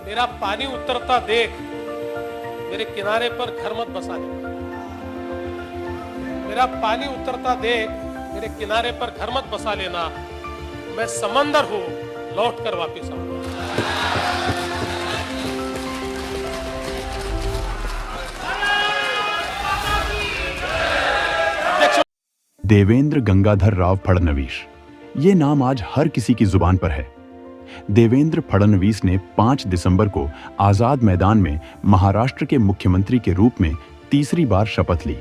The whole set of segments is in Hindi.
मेरा पानी उतरता देख मेरे किनारे पर घर मत बसा लेना। मेरा पानी उतरता देख मेरे किनारे पर घर मत बसा लेना। मैं समंदर हूं, लौट कर वापिस आऊंगा। देवेंद्र गंगाधर राव फडणवीस, ये नाम आज हर किसी की जुबान पर है। देवेंद्र फडणवीस ने 5 दिसंबर को आजाद मैदान में महाराष्ट्र के मुख्यमंत्री के रूप में तीसरी बार शपथ ली।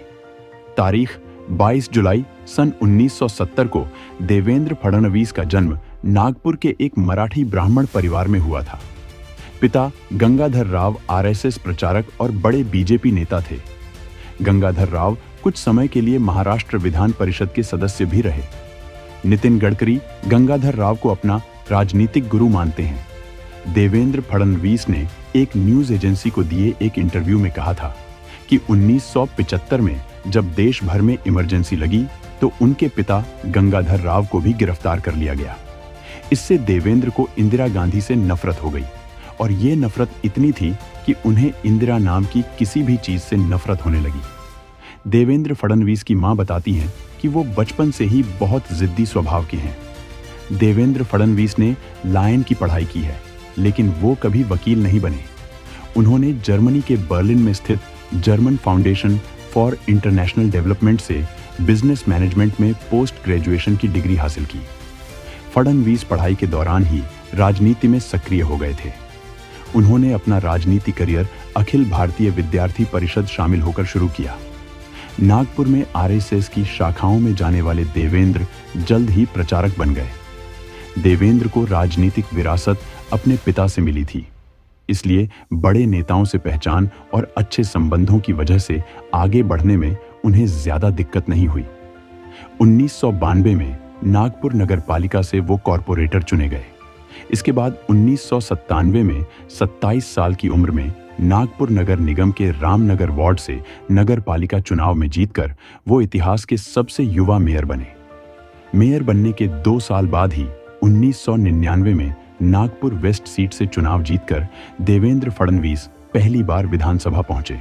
तारीख 22 जुलाई सन 1970 को देवेंद्र फडणवीस का जन्म नागपुर के एक मराठी ब्राह्मण परिवार में हुआ था। पिता गंगाधर राव आरएसएस प्रचारक और बड़े बीजेपी नेता थे। गंगाधर राव कुछ समय के लिए महाराष्ट्र विधान परिषद के सदस्य भी रहे। नितिन गडकरी गंगाधर राव को अपना राजनीतिक गुरु मानते हैं। देवेंद्र फडणवीस ने एक न्यूज एजेंसी को दिए एक इंटरव्यू में कहा था कि 1975 में जब देश भर में इमरजेंसी लगी तो उनके पिता गंगाधर राव को भी गिरफ्तार कर लिया गया। इससे देवेंद्र को इंदिरा गांधी से नफरत हो गई और ये नफरत इतनी थी कि उन्हें इंदिरा नाम की किसी भी चीज से नफरत होने लगी। देवेंद्र फडणवीस की मां बताती हैं कि वो बचपन से ही बहुत जिद्दी स्वभाव के हैं। देवेंद्र फडणवीस ने लायन की पढ़ाई की है, लेकिन वो कभी वकील नहीं बने। उन्होंने जर्मनी के बर्लिन में स्थित German foundation for international development से बिजनेस मैनेजमेंट में पोस्ट ग्रेजुएशन की डिग्री हासिल की। फडणवीस पढ़ाई के दौरान ही राजनीति में सक्रिय हो गए थे। उन्होंने अपना राजनीति करियर अखिल भारतीय विद्यार्थी परिषद शामिल होकर शुरू किया। नागपुर में आरएसएस की शाखाओं में जाने वाले देवेंद्र जल्द ही प्रचारक बन गए। देवेंद्र को राजनीतिक विरासत अपने पिता से मिली थी, इसलिए बड़े नेताओं से पहचान और अच्छे संबंधों की वजह से आगे बढ़ने में उन्हें ज्यादा दिक्कत नहीं हुई। 1992 में नागपुर नगर पालिका से वो कॉरपोरेटर चुने गए। इसके बाद 1997 में 27 साल की उम्र में नागपुर नगर निगम के रामनगर वार्ड से नगर पालिका चुनाव में जीतकर वो इतिहास के सबसे युवा मेयर बने। मेयर बनने के 2 साल बाद ही 1999 में नागपुर वेस्ट सीट से चुनाव जीतकर देवेंद्र फडणवीस पहली बार विधानसभा पहुंचे।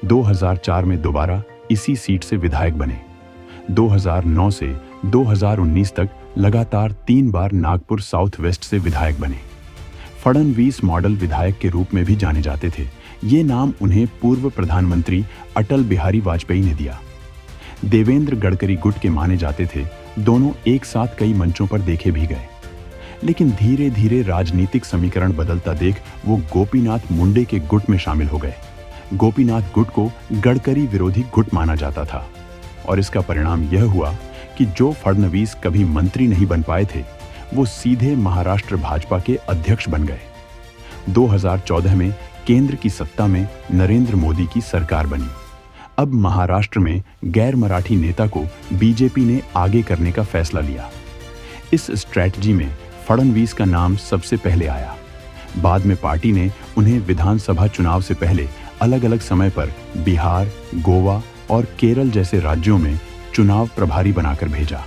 2004 में दोबारा इसी सीट से विधायक बने। 2009 से 2019 तक लगातार 3 बार नागपुर साउथ वेस्ट से विधायक बने। फडणवीस मॉडल विधायक के रूप में भी जाने जाते थे। ये नाम उन्हें पूर्व प्रधानमंत्री अटल बिहारी वाजपेयी ने दिया। देवेंद्र गडकरी गुट के माने जाते थे। दोनों एक साथ कई मंचों पर देखे भी गए, लेकिन धीरे धीरे राजनीतिक समीकरण बदलता देख वो गोपीनाथ मुंडे के गुट में शामिल हो गए। गोपीनाथ गुट को गडकरी विरोधी गुट माना जाता था और इसका परिणाम यह हुआ कि जो फडणवीस कभी मंत्री नहीं बन पाए थे, वो सीधे महाराष्ट्र भाजपा के अध्यक्ष बन गए। 2014 में केंद्र की सत्ता में नरेंद्र मोदी की सरकार बनी। अब महाराष्ट्र में गैर मराठी नेता को बीजेपी ने आगे करने का फैसला लिया। इस स्ट्रैटेजी में फडणवीस का नाम सबसे पहले आया। बाद में पार्टी ने उन्हें विधानसभा चुनाव से पहले अलग अलग समय पर बिहार, गोवा और केरल जैसे राज्यों में चुनाव प्रभारी बनाकर भेजा।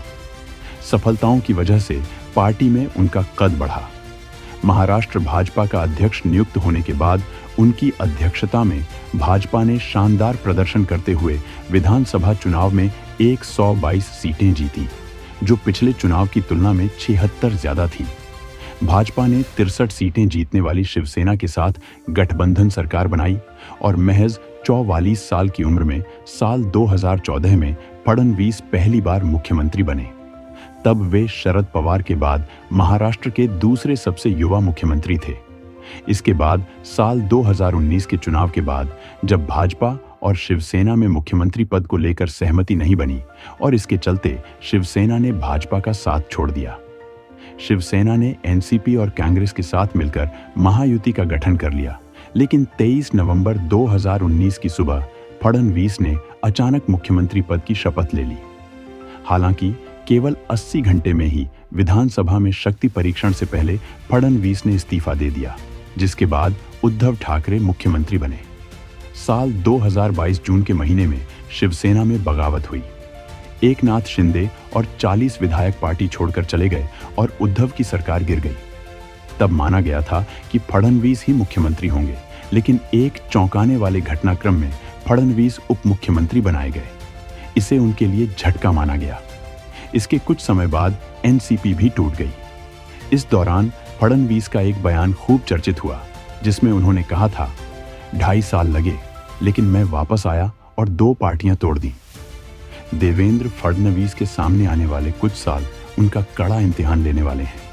सफलताओं की वजह से पार्टी में उनका कद बढ़ा। महाराष्ट्र भाजपा का अध्यक्ष नियुक्त होने के बाद उनकी अध्यक्षता में भाजपा ने शानदार प्रदर्शन करते हुए विधानसभा चुनाव में 122 सीटें जीती, जो पिछले चुनाव की तुलना में 76 ज्यादा थी। भाजपा ने 63 सीटें जीतने वाली शिवसेना के साथ गठबंधन सरकार बनाई और महज 44 साल की उम्र में साल 2014 में फडणवीस पहली बार मुख्यमंत्री बने। तब वे शरद पवार के बाद महाराष्ट्र के दूसरे सबसे युवा मुख्यमंत्री थे। इसके बाद साल 2019 के चुनाव के बाद जब भाजपा और शिवसेना में मुख्यमंत्री पद को लेकर सहमति नहीं बनी और इसके चलते शिवसेना ने भाजपा का साथ छोड़ दिया। शिवसेना ने एनसीपी और कांग्रेस के साथ मिलकर महायुति का गठन कर लिया, लेकिन 23 नवंबर 2019 की सुबह फडणवीस ने अचानक मुख्यमंत्री पद की शपथ ले ली। हालांकि केवल 80 घंटे में ही विधानसभा में शक्ति परीक्षण से पहले फडणवीस ने इस्तीफा दे दिया, जिसके बाद उद्धव ठाकरे मुख्यमंत्री बने। साल 2022 जून के महीने में शिवसेना में बगावत हुई। एकनाथ शिंदे और 40 विधायक पार्टी छोड़कर चले गए और उद्धव की सरकार गिर गई। तब माना गया था कि फडणवीस ही मुख्यमंत्री होंगे, लेकिन एक चौंकाने वाले घटनाक्रम में फडणवीस उप मुख्यमंत्री बनाए गए। इसे उनके लिए झटका माना गया। इसके कुछ समय बाद एनसीपी भी टूट गई। इस दौरान फडणवीस का एक बयान खूब चर्चित हुआ, जिसमें उन्होंने कहा था, 2.5 साल लगे, लेकिन मैं वापस आया और 2 पार्टियां तोड़ दी। देवेंद्र फडणवीस के सामने आने वाले कुछ साल उनका कड़ा इम्तिहान लेने वाले हैं।